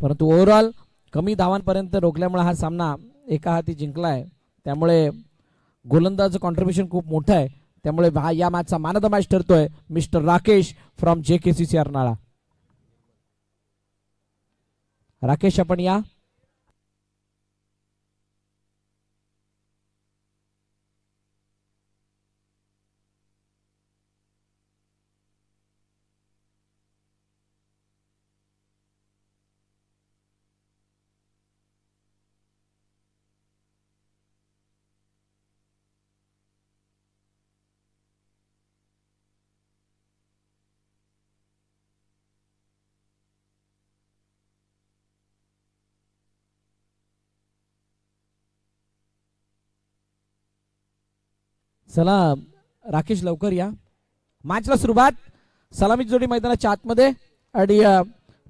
परंतु ओव्हरऑल कमी धावांपर्यंत रोखल्यामुळे हा सामना एका हाती जिंकलाय. त्यामुळे गोलंदाज कॉन्ट्रीब्युशन खूप मोठं आहे. त्यामुळे या मॅचचा मॅन ऑफ द मॅच ठरतोय mister Rakesh from JKCC Arnala. Rakesh आपण या. चला राकेश लवकर या. मॅचला सुरुवात सलामी जोडी मैदानाच्या आतमध्ये आणि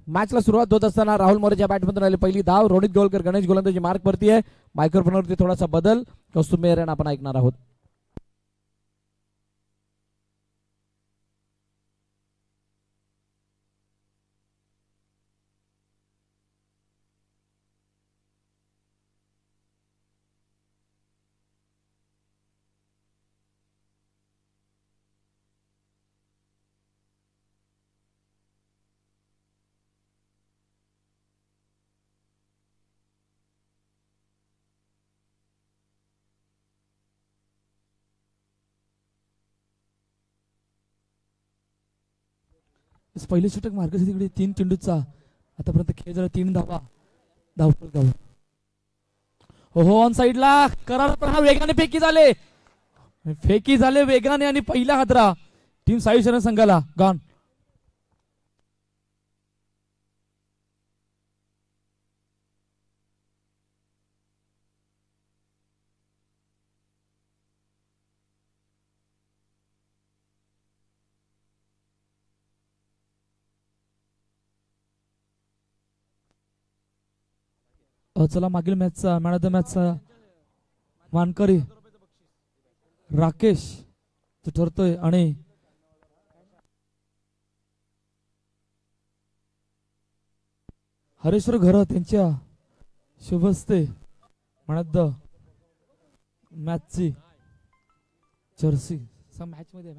मॅचला सुरुवात होत असताना राहुल मोरेच्या बॅटमधून आली पहिली धाव. रोहित गोलकर गणेश गोलंदाजी मार्क वरती आहे. मायक्रोफोनवरती थोडासा बदल. कौस्तुभ मेहर आपण ऐकणार आहोत. पहिले षटक मार्गदर्शक तिकडे 3 चेंडूचा आतापर्यंत खेळ झाला 3 धावा धावपल. हो ऑन साइडला करार वेगाने फेकी झाले वेगाने आणि पहिला हादरा टीम साई शरण संघाला गॉन. चला मागील मॅचचा मॅन ऑफ द मॅचचा मानकरी राकेश ठरतोय आणि हरेश्वर घरत यांच्या शुभ हस्ते मॅन ऑफ द मॅचची जर्सी मॅच मध्ये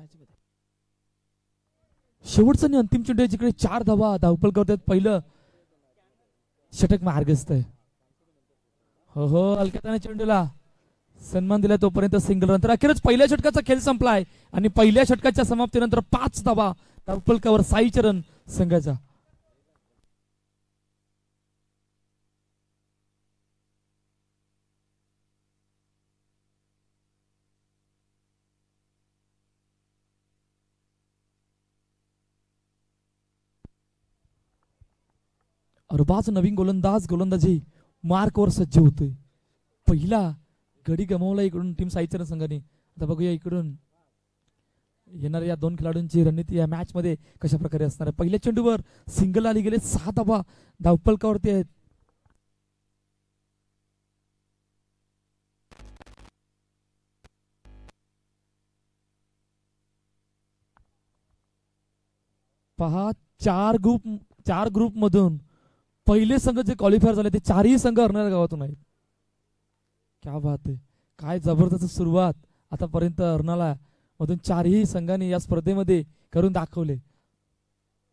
शेवटचा आणि अंतिम चेंडू जिकडे 4 धावा धावपल करतात. पहिलं षटक मार्गस्थ आहे. हो अलक्याताने चेंडूला सन्मान दिला तोपर्यंत सिंगल रन. तर अखेरच पहिल्या षटकाचा खेळ संपलाय आणि पहिल्या षटकाच्या समाप्तीनंतर 5 धावा धावपलकावर साई चरण संघाचा. अरबाज नवीन गोलंदाजी मार्कवर सज्ज होतोय. पहिला गडी गमावला इकडून टीम साईचरण संघाने. आता बघूया इकडून येणाऱ्या या 2 खेळाडूंची रणनीती या मॅच मध्ये कशा प्रकारे असणार आहे. पहिल्या चेंडूवर सिंगल आली गेले 6 धावा धावपलकावरती आहेत. पहा 4 ग्रुप मधून पहिले संघ जे क्वालिफायर झाले ते 4ही संघ अर्नाळा गावातून आहेत. क्या बात आहे. काय जबरदस्त सुरुवात आतापर्यंत अर्नाळा मधून 4ही संघांनी या स्पर्धेमध्ये करून दाखवले.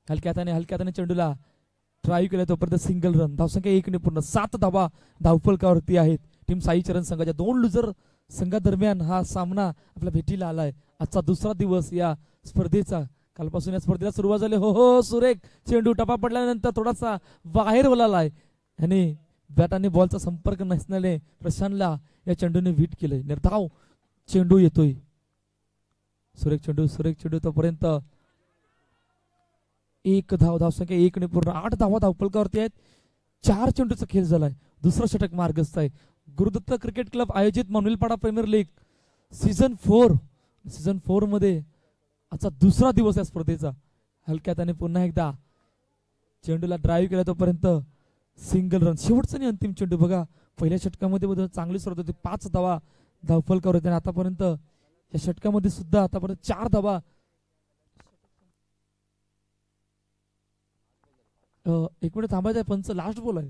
हलक्याताने चेंडूला ट्राय केला तोपर्यंत सिंगल रन. धावसंख्या 1 ने पूर्ण 7 धावा धावपलकावरती आहेत. टीम साई चरण संघाच्या 2 लुजर संघादरम्यान हा सामना आपल्या भेटीला आलाय. आजचा दुसरा दिवस या स्पर्धेचा. कालपासून या स्पर्धेला सुरुवात झाली. हो सुरेख चेंडू टपा पडल्यानंतर थोडासा बाहेर वळालाय आणि बॅटाने बॉलचा संपर्क नसल्याने प्रशांतला या चेंडूने हिट केलंय. निर्धाव चेंडू येतोय. सुरेख चेंडू तोपर्यंत 1 धावसंख्या 1 ने पूर्ण 8 धावा धावपलकावरती आहेत. 4 चेंडूचा खेळ झालाय. दुसरा षटक मार्गस्थ आहे. गुरुदत्त क्रिकेट क्लब आयोजित मानुलपाडा प्रीमियर लीग सीझन 4 मध्ये आजचा दुसरा दिवस या स्पर्धेचा. हलक्यात आणि पुन्हा एकदा चेंडूला ड्राईव्ह केला तोपर्यंत सिंगल रन. शेवटचा आणि अंतिम चेंडू बघा. पहिल्या षटकामध्ये चांगली सुरुवात होती. 5 धावा धावपलकावर होते. आतापर्यंत या षटकामध्ये सुद्धा आतापर्यंत 4 धावा एक मिनिट थांबायचं आहे, पंच लास्ट बॉल आहे.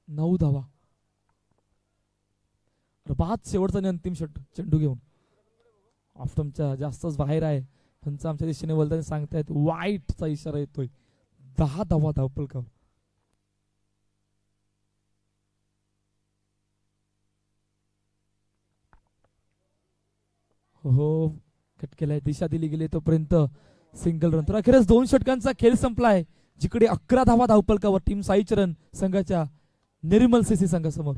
9 धावा. बाद शेवटचा आणि अंतिम षट चेंडू घेऊन ऑफ्टमच्या जास्तच बाहेर आहे. पंच आमच्या दिशेने बोलताना सांगतायत वाईटचा इशारा येतोय. 10 धावा धावपलकावर. हो कट केलाय, दिशा दिली गेली तोपर्यंत सिंगल रन. तर अखेरच 2 षटकांचा खेळ संपलाय, जिकडे 11 धावा धावपलकावर टीम साईचरण संघाच्या निर्मल सीसी संघासमोर.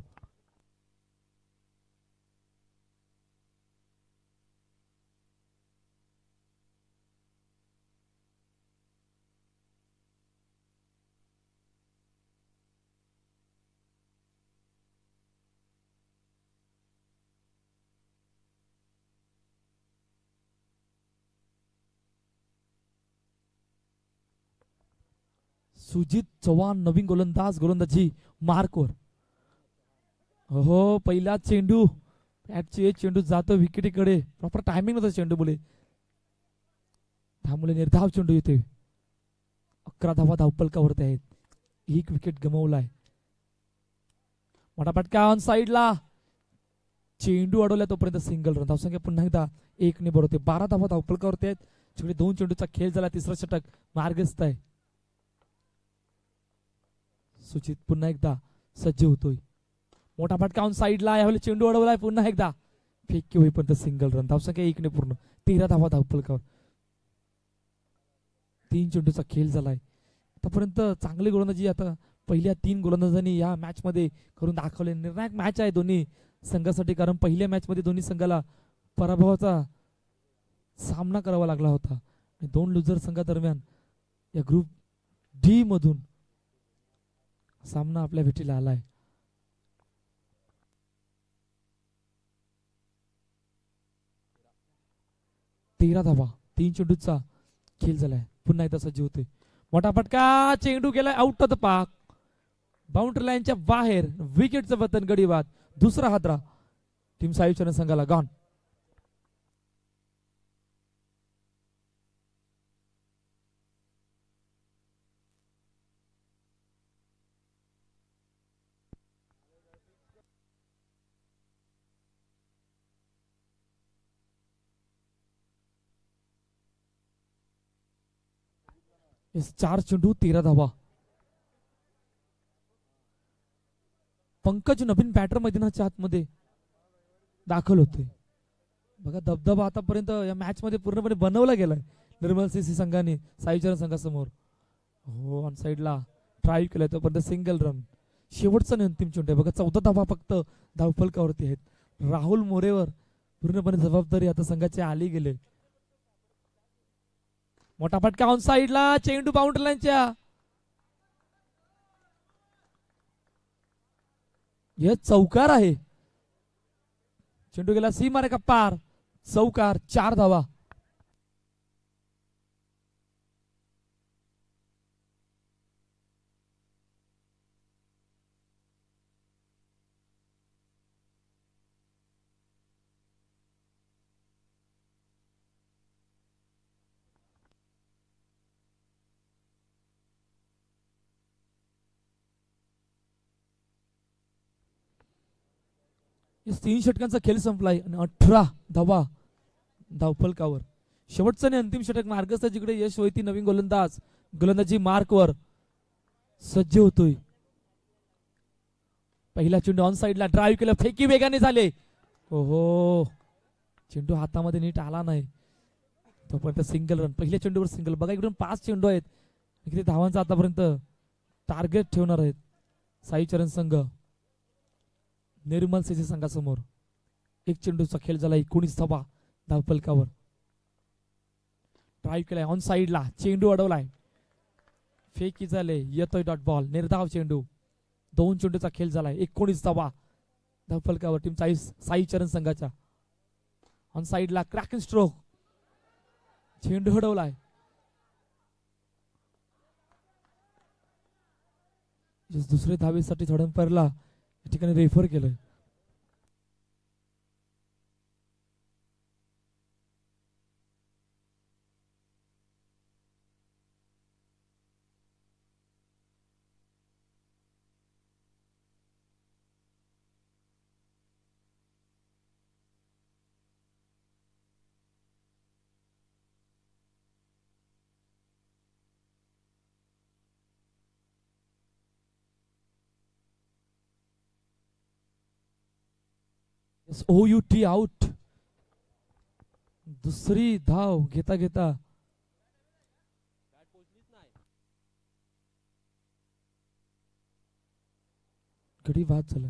सुजित चव्हाण नवीन गोलंदाजी मार्कवर. हो पहिला चेंडू बॅटचे चेंडू जातो विकेटीकडे, प्रॉपर टायमिंग नव्हतं चेंडू मुले, त्यामुळे निर्धाव चेंडू येते. 11 धावा धावपलकावरती आहेत, 1 विकेट गमावलाय. मोठा फटका ऑन साइडला, चेंडू अडवला तोपर्यंत सिंगल रन. धावसंख्या पुन्हा एकदा 1 ने बरोबर. 12 धावा धावपलकावरती आहेत, जिकडे 2 चेंडूचा खेळ झाला. तिसरा षटक मार्गस्थ आहे. सुजित पुन्हा एकदा सज्ज होतोय. मोठा फटका ऑन साइडला, यावेळी चेंडू अडवलाय पुन्हा एकदा, फेकी होईपर्यंत सिंगल रन. धावसंख्या 1 ने पूर्ण. 13 धावा धावपलकावर. 3 चेंडूचा खेळ झालाय. आतापर्यंत चांगली गोलंदाजी आता पहिल्या 3 गोलंदाजांनी या मॅच मध्ये करून दाखवले. निर्णायक मॅच आहे दोन्ही संघासाठी, कारण पहिल्या मॅच मध्ये दोन्ही संघाला पराभवाचा सामना करावा लागला होता. 2 लुझर संघादरम्यान या ग्रुप डी मधून सामना आपल्या भेटीला आलाय. तेरा धावा, 3 चेंडूचा खेळ झालाय. पुन्हा एकदा सज्ज होते. मोठा फटका, चेंडू गेलाय out of the park, boundary लाईनच्या बाहेर. विकेटचं पतन, गडी बाद. दुसरा हादरा टीम साईचरण संघाला गॉन. इस 4 चेंडू 13 धावा. पंकज नवीन बॅटर मैदानाच्या आतमध्ये दाखल होते. बघा दबदबा आतापर्यंत या मॅच मध्ये पूर्णपणे बनवला गेलाय निर्मल सीसी संघाने साईचरण संघासमोर. हो ऑन साइडला ट्राय केलाय तोपर्यंत सिंगल रन. शेवटचा आणि अंतिम चेंडू आहे. बघा 14 धावा फक्त धावफलकावरती आहेत. राहुल मोरेवर पूर्णपणे जबाबदारी आता संघाची आली गेले. मोठा फटका ऑन साइडला, चेंडू बाउंड्री लाईनच्या. हे चौकार आहे. चेंडू गेला सीमारेखा पार, चौकार. 4 धावा. या 3 षटकांचा खेळ संपलाय आणि 18 धावा धावफलकावर. शेवटचं आणि अंतिम षटक मार्गस्थ, जिकडे यश वैती नवीन गोलंदाजी मार्कवर सज्ज होतोय. पहिला चेंडू ऑन साइडला ड्राईव्ह केलं, फेकी वेगाने झाले. ओहो चेंडू हातामध्ये नीट आला नाही तोपर्यंत सिंगल रन. पहिल्या चेंडूवर सिंगल. बघा इकडून 5 चेंडू आहेत, इकडे धावांचा आतापर्यंत टार्गेट ठेवणार आहेत साईचरण संघ निर्मल सीसी संघासमोर. 1 चेंडूचा खेळ झाला. 19 धावा धावफलकावर. ड्राईव्ह केलाय ऑन साइडला, चेंडू अडवलाय, फेकी झाले, येतोय डॉट बॉल. निर्धाव चेंडू. 2 चेंडूचा खेळ झालाय. 19 धावा धावफलकावर टीम साईचरण संघाच्या. ऑन साइडला क्रॅकिंग स्ट्रोक, चेंडू अडवलाय. दुसऱ्या धावेसाठी थोडंफारला या ठिकाणी रेफर केलंय. OUT out. दुसरी धाव घेता घेता गडी बाद झाला.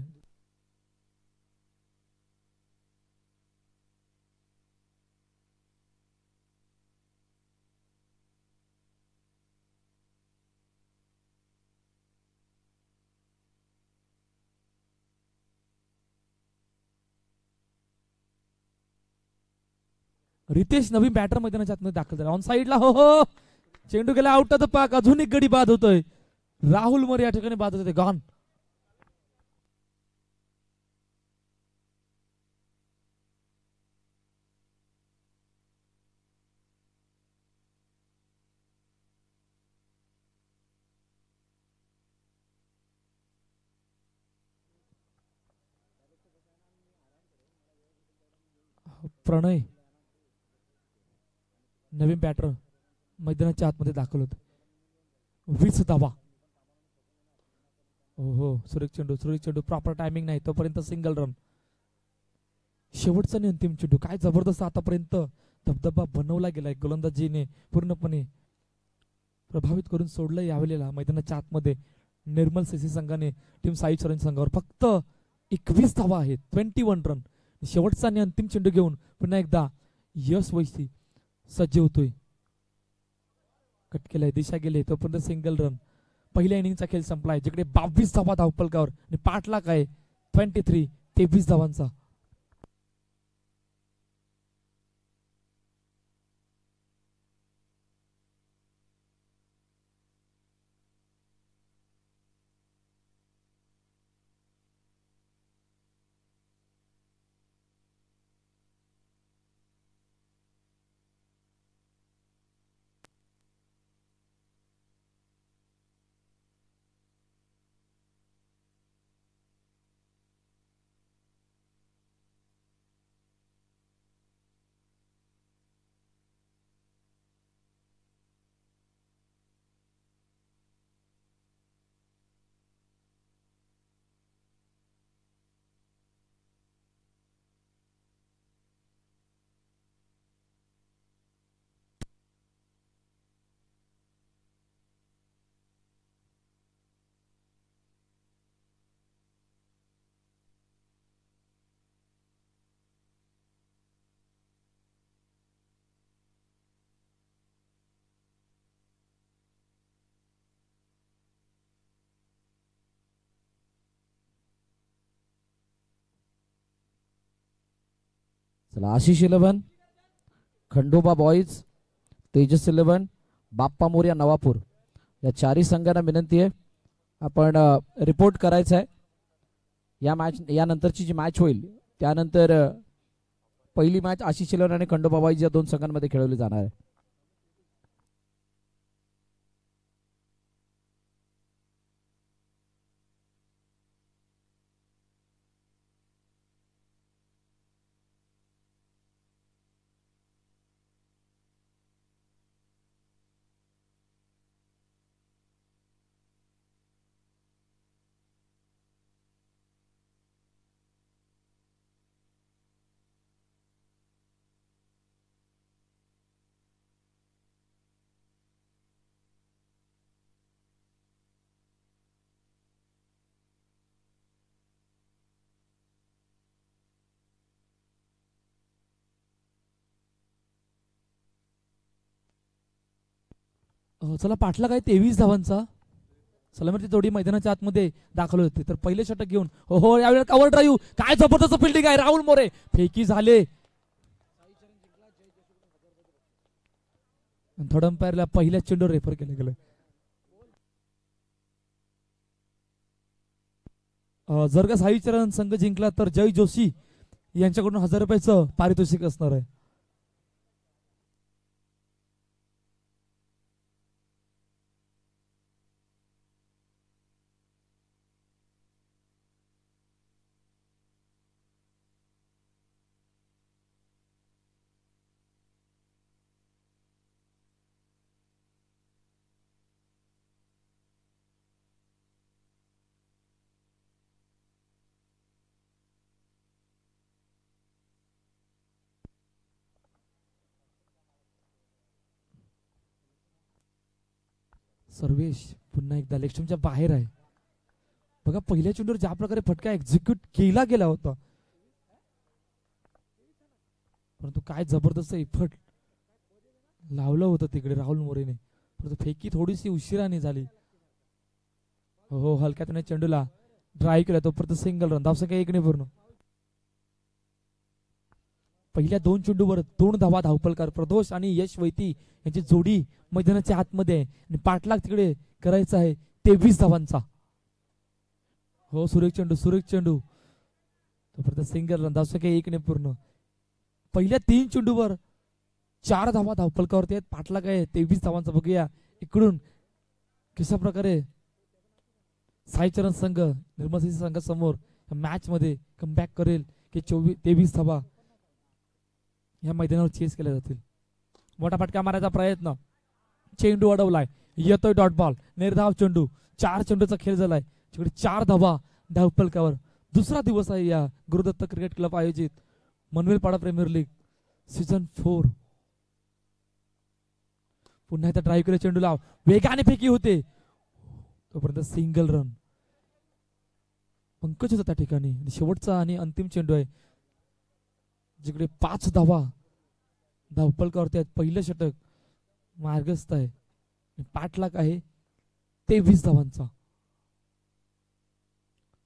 रितेश नवीन बॅटर मैदानाच्या आतमध्ये दाखल झाला. ऑन साईडला हो हो चेंडू गेला आउट ऑफ द पाक. अजून एक गडी बाद होतोय. राहुल मोरे या ठिकाणी बाद होते. गॉन. प्रणय नवीन बॅटर मैदानाच्या आतमध्ये दाखल होत. 20 धावा. हो सुरेख चेंडू प्रॉपर टायमिंग नाही तोपर्यंत सिंगल रन. शेवटचा आणि अंतिम चेंडू. काय जबरदस्त आतापर्यंत धबधबा बनवला गेलाय. गोलंदाजीने पूर्णपणे प्रभावित करून सोडलं यावेळेला मैदानाच्या आतमध्ये. निर्मल सीसी संघाने टीम साई चरण संघावर फक्त 21 धावा आहेत. 21 रन. शेवटचा आणि अंतिम चेंडू घेऊन पुन्हा एकदा यश वैसी सज्ज होतोय. कट केलाय दिशा गेले तोपर्यंत सिंगल रन. पहिल्या इनिंगचा खेळ संपलाय जिकडे 22 धावा धावपलकावर आणि पाठलाग आहे 23 धावांचा. चला आशिष 11, खंडोबा बॉईज, तेजस 11, बाप्पा मोर्या नवापूर या चारही संघांना विनंती आहे आपण रिपोर्ट करायचा आहे. या मॅच यानंतरची जी मॅच होईल त्यानंतर पहिली मॅच आशिष 11 आणि खंडोबा बॉईज या दोन संघांमध्ये खेळवली जाणार आहे. चला पाठला काय 23 धावांचा. सलामती जोडी मैदानाच्या आतमध्ये दाखल होते तर पहिले षटक घेऊन हो यावेळेला कव्हर ड्राईव्ह. काय जबरदस्त फिल्डिंग आहे. राहुल मोरे फेकी झाले. थर्ड अंपायरला पहिल्या चेंडूवर रेफर केलं गेलं. जर का साई चरण संघ जिंकला तर जय जोशी यांच्याकडून 1000 रुपयाचं पारितोषिक असणार आहे. सर्वेश पुन्हा एकदा लेक्स्टमच्या बाहेर आहे. बघा पहिल्या चेंडूवर ज्या प्रकारे फटका एक्झिक्यूट केला गेला होता, परंतु काय जबरदस्त इफर्ट लावलं होतं तिकडे राहुल मोरेने, परंतु फेकी थोडीशी उशिराने झाली. हो हलक्यात चेंडूला ड्राईव्ह केला तो परत सिंगल रन. धावसंख्या 1 ने पूर्ण. पहिल्या 2 चेंडूवर 2 धावा धावपलकार प्रदोष आणि यश वैती यांची जोडी मैदानाच्या आतमध्ये आहे आणि पाठलाग तिकडे करायचा आहे 23 धावांचा. हो सुरेख चेंडू तो परत सिंगल रन. धावसंख्या 1 ने पूर्ण. पहिल्या 3 चेंडूवर 4 धावा धावपलकावरती आहेत. पाठलाग आहे 23 धावांचा. बघूया इकडून कशा प्रकारे साईचरण संघ निर्मल सिटी संघासमोर मॅच मध्ये कमबॅक करेल की 23 धावा या मैदानावर चेस केल्या जातील. मोठा फटका मारायचा प्रयत्न, चेंडू अडवलाय, येतोय डॉट बॉल, निर्धाव चेंडू. 4 चेंडूचा खेळ झालाय, तिकडे 4 धावा धावपलकावर. दुसरा दिवस आहे या गुरुदत्त क्रिकेट क्लब आयोजित मनवेलपाडा प्रीमियर लीग सीझन 4. पुन्हा एकदा ड्राईव्ह केले चेंडूला, वेगाने फेकी होते तोपर्यंत सिंगल रन. पंकज होता त्या ठिकाणी. शेवटचा आणि अंतिम चेंडू आहे जिकडे 5 धावा धावपलकावरती आहेत. पहिलं षटक मार्गस्थ आहे, पाठलाग आहे 23 धावांचा.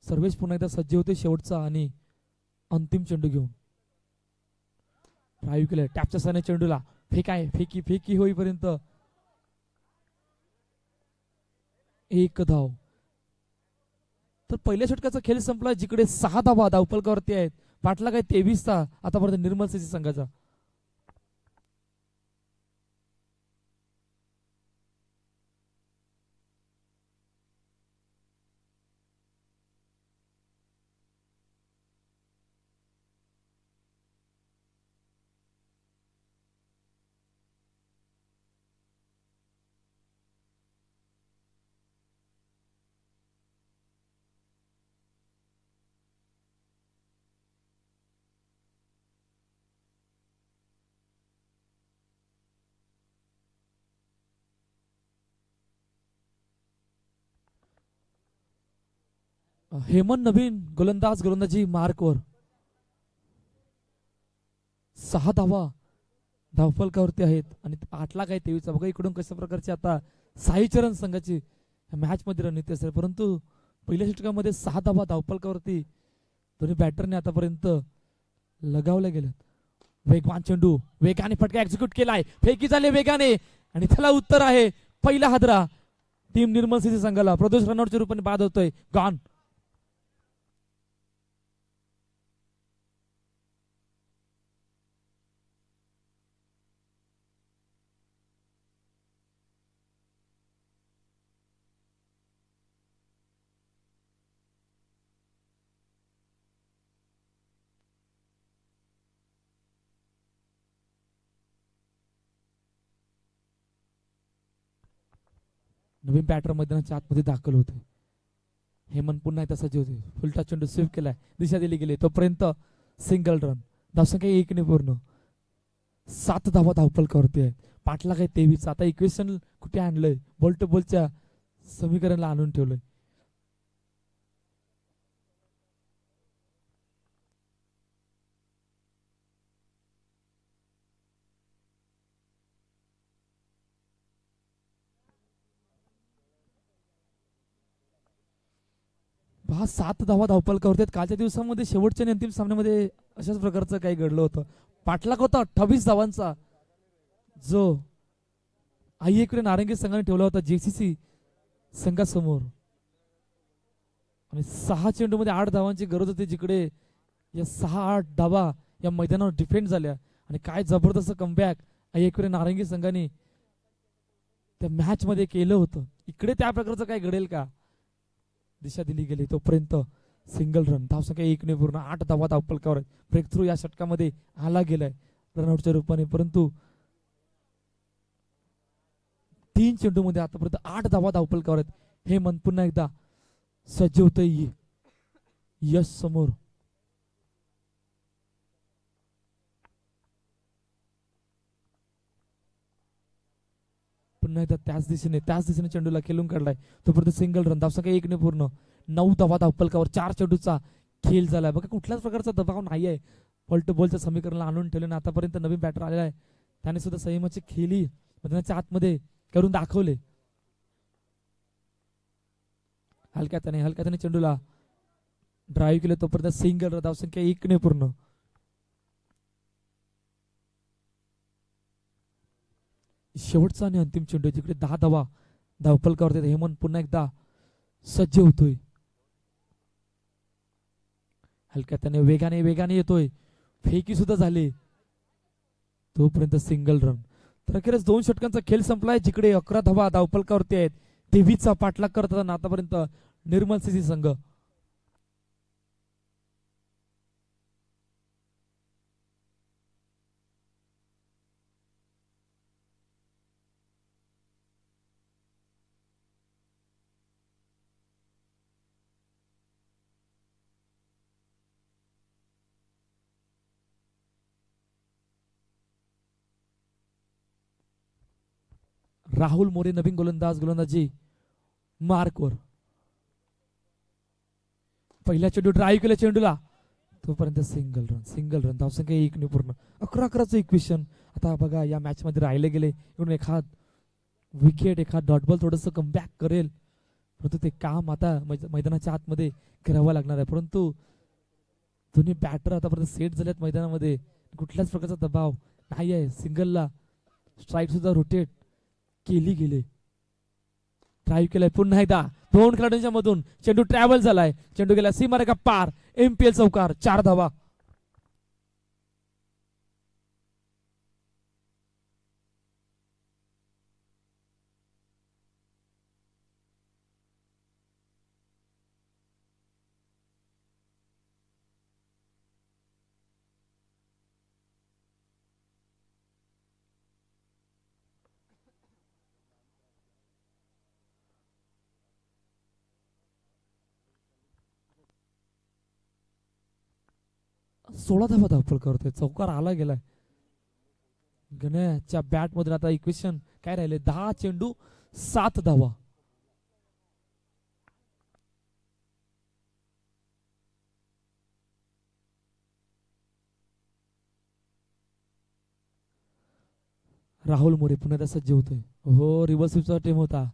सर्वेश पुन्हा एकदा सज्ज होते शेवटचा आणि अंतिम चेंडू घेऊन. ड्राईव्ह केलं टॅपच्या साने चेंडूला, फेकी होईपर्यंत 1 धाव. तर पहिल्या षटकाचा खेळ संपला जिकडे 6 धावा धावपलकावरती आहेत. पाठलाग आहे 23चा आतापर्यंत निर्मल सिटी संघाचा. हेमंत नवीन गोलंदाजी मार्कवर. 6 धावा धावफलकावरती आहेत आणि 8 लाख आहे 23. बघा इकडून कशा प्रकारचे आता साईचरण संघाची मॅच मध्ये रणनीती असेल, परंतु पहिल्या षटकामध्ये 6 धावा धावफलकावरती दोन्ही बॅटरने आतापर्यंत लगावल्या गेल्यात. वेगवान चेंडू, वेगाने फटका एक्झिक्यूट केलाय, फेकी झाले वेगाने आणि त्याला उत्तर आहे पहिला हादरा टीम निर्मल सिटी संघाला. प्रदोष रनआउटच्या रूपाने बाद होतोय. गॉन. नवीन बॅटर मैदानाच्या आतमध्ये दाखल होते. हेमंत पुन्हा एकदा सज्ज होते. फुलटा चेंडू स्वीप केलाय, दिशा दिली गेली तोपर्यंत सिंगल रन. धावसंख्या 1 ने पूर्ण. 7 धावा धावफलकावरती आहे. पाठलाग आहे 23. आता इक्वेशन कुठे आणलंय, बॉल टू बॉलच्या समीकरणाला आणून ठेवलंय. हा 7 धावा धावपलकावरती आहेत. कालच्या दिवसामध्ये शेवटच्या आणि अंतिम सामन्यामध्ये अशाच प्रकारचं काही घडलं होतं. पाठलाग होता 28 धावांचा जो आईएकडे नारंगी संघाने ठेवला होता जेसीसी संघासमोर. आणि 6 चेंडू मध्ये 8 धावांची गरज होती, जिकडे या 6-8 धावा या मैदानावर डिफेंड झाल्या. आणि काय जबरदस्त कमबॅक आईएकडे नारंगी संघाने त्या मॅच मध्ये केलं होतं. इकडे त्या प्रकारचं काय घडेल का. दिशा दिली गेली तोपर्यंत सिंगल रन. धावसंख्या 1 ने पूर्ण. 8 धावा धावपलकावर. ब्रेक थ्रू या षटकामध्ये आला गेलाय रनआउटच्या रूपाने, परंतु 3 चेंडू मध्ये आतापर्यंत 8 धावा धावपलकावर आहेत. हे मन पुन्हा एकदा सज्ज होतंय यश समोर. पुन्हा एकदा त्याच दिशेने चेंडूला खेळून काढलाय. तोपर्यंत सिंगल रन. धावसंख्या 1 पूर्ण. 9 धावा धावफलकावर. 4 चेंडूचा खेळ झालाय. बघा कुठल्याच प्रकारचा दबाव नाही आहे. बॉल टू बॉलच्या समीकरणाला आणून ठेवले. आतापर्यंत नवीन बॅटर आलेला आहे त्याने सुद्धा संयमाची खेळी मैदानाच्या आतमध्ये करून दाखवले. हलक्याने चेंडूला ड्राईव्ह केले. तोपर्यंत सिंगल रन. धावसंख्या 1 पूर्ण. शेवटचा आणि अंतिम चेंडू जिकडे 10 धावा धावफलकावर. हेमंत पुन्हा एकदा सज्ज होतोय. हलक्याने वेगाने येतोय. फेकी सुद्धा झाली. तोपर्यंत सिंगल रन. तर अखेरच 2 षटकांचा खेळ संपलाय जिकडे 11 धावा धावफलकावरती आहेत. 23चा पाठलाग करत असताना आतापर्यंत निर्मल सीसी संघ. राहुल मोरे नवीन गोलंदाजी मार्कवर. पहिल्या चेंडू ड्राईव्ह केल्या चेंडूला. तोपर्यंत सिंगल रन. धावसंख्या 1 पूर्ण. 11-11चं इक्वेशन. आता बघा या मॅच मध्ये राहिले गेले इकडून एखाद विकेट एखाद डॉट बॉल थोडंसं कमबॅक करेल परंतु ते काम आता मैदानाच्या आतमध्ये करावं लागणार आहे. परंतु दोन्ही बॅटर आतापर्यंत सेट झालेत मैदानामध्ये. कुठल्याच प्रकारचा दबाव नाही आहे. सिंगलला स्ट्राईक सुद्धा रोटेट केली गेले. ड्राईव्ह केलाय पुन्हा एकदा 2 खेळाडूंच्या मधून. चेंडू ट्रॅव्हल झालाय. चेंडू गेला सीमारेखा पार. MPL चौकार. 4 धावा. सोळा धावा धावफल करतोय. चौकार आला गेलाय. गण्याच्या बॅट मधून आता इक्वेशन काय राहिले 10 चेंडू 7 धावा. राहुल मोरे पुन्हा एकदा सज्ज होतोय. हो रिव्हर्स स्वीपचा टीम होता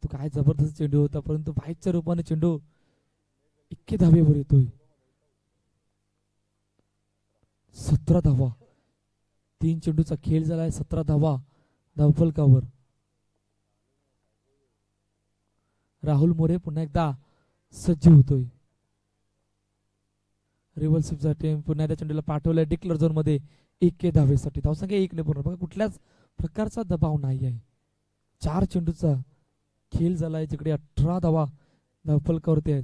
तो. काय जबरदस्त चेंडू होता परंतु बाईकच्या रूपाने चेंडू 21 धावेवर येतोय. 17 धावा. 3 चेंडूचा खेळ झालाय. 17 धावा धावफलकावर. राहुल मोरे पुन्हा एकदा सज्ज होतोय. रिव्हर्स स्वीपचा टीम पुन्हा एकदा चेंडूला पाठवलाय डिक्लेअर झोन मध्ये 1 धावेसाठी. धावसंख्या 1 पूर्ण. बघा कुठल्याच प्रकारचा दबाव नाही आहे. 4 चेंडूचा खेळ झालाय जिकडे 18 धावा धावफलकावरती आहेत.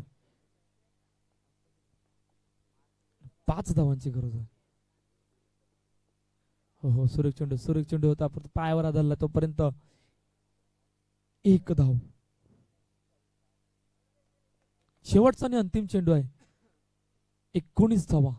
5 धावांची गरज आहे. हो सुरेख चेंडू होता परंतु पायावर आदळला. तोपर्यंत 1 धाव. शेवटचा आणि अंतिम चेंडू आहे. 19 धावा.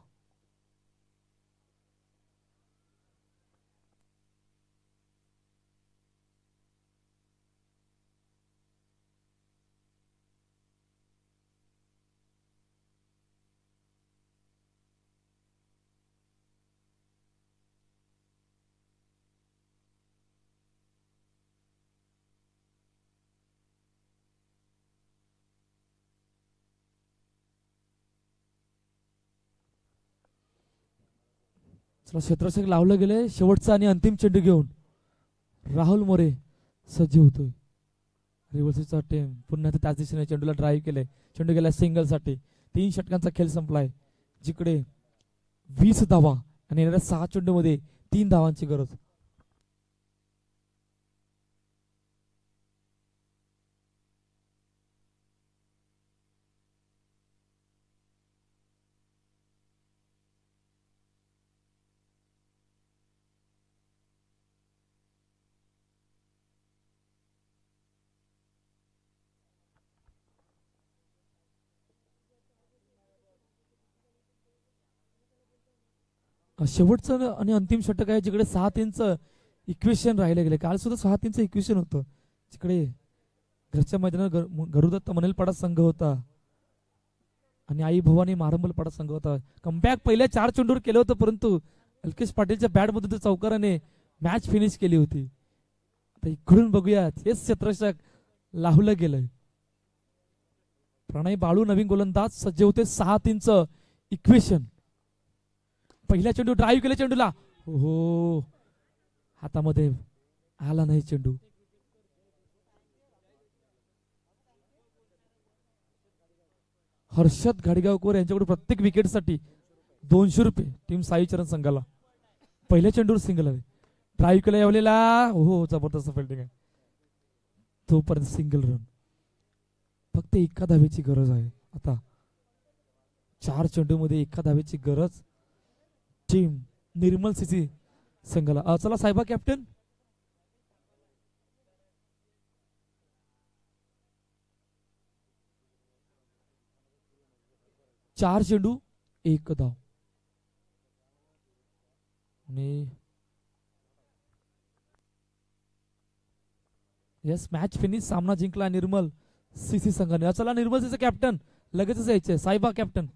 क्षेत्ररक्षक लावलं गेले. शेवटचा आणि अंतिम चेंडू घेऊन राहुल मोरे सज्ज होतोय. रिव्हर्सचा टीम पुन्हा त्याच दिशेने चेंडूला ड्राईव्ह केले. चेंडू गेला सिंगल साठी. 3 षटकांचा खेळ संपलाय जिकडे 20 धावा आणि येणाऱ्या 6 चेंडू मध्ये 3 धावांची गरज. शेवटचं आणि अंतिम षटक आहे जिकडे 7 इंच इक्वेशन राहिले गेले. काल सुद्धा 6-3चं इक्वेशन होतं. तिकडे घरच्या मैदानात गरुदत्त मनेलपाडा संघ होता आणि आई भवानी मारंबलपाडा संघ होता. कमबॅक पहिल्या 4 चेंडूवर केलं होतं, परंतु अल्केश पाटीलच्या बॅटमधून चौकाराने मॅच फिनिश केली होती. आता इकडून बघूयात, हेच क्षेत्ररक्षक लावलं गेलंय. प्रणय बाळू नवीन गोलंदाज सज्ज होते. 6-3चं इक्वेशन. पहिल्या चेंडू ड्राईव्ह केले चेंडूला, हो हातामध्ये आला नाही चेंडू. हर्षद घाडगावकर यांच्याकडे प्रत्येक विकेटसाठी 200 रुपये टीम साई चरण संघाला. पहिल्या चेंडूवर सिंगल आले. ड्राईव्ह केला यावलेला, हो जबरदस्त फिल्डिंग आहे. तोपर्यंत सिंगल रन. फक्त एका धावेची गरज आहे आता. 4 चेंडू मध्ये एका धावेची गरज टीम निर्मल सीसी संघाला. चला साहेबा कॅप्टन. चार चेंडू 1 धाव आणि यस मॅच फिनिश. सामना जिंकला निर्मल सीसी संघाने. चला निर्मल सीसी कॅप्टन लगेचच यायचे. साहेबा कॅप्टन.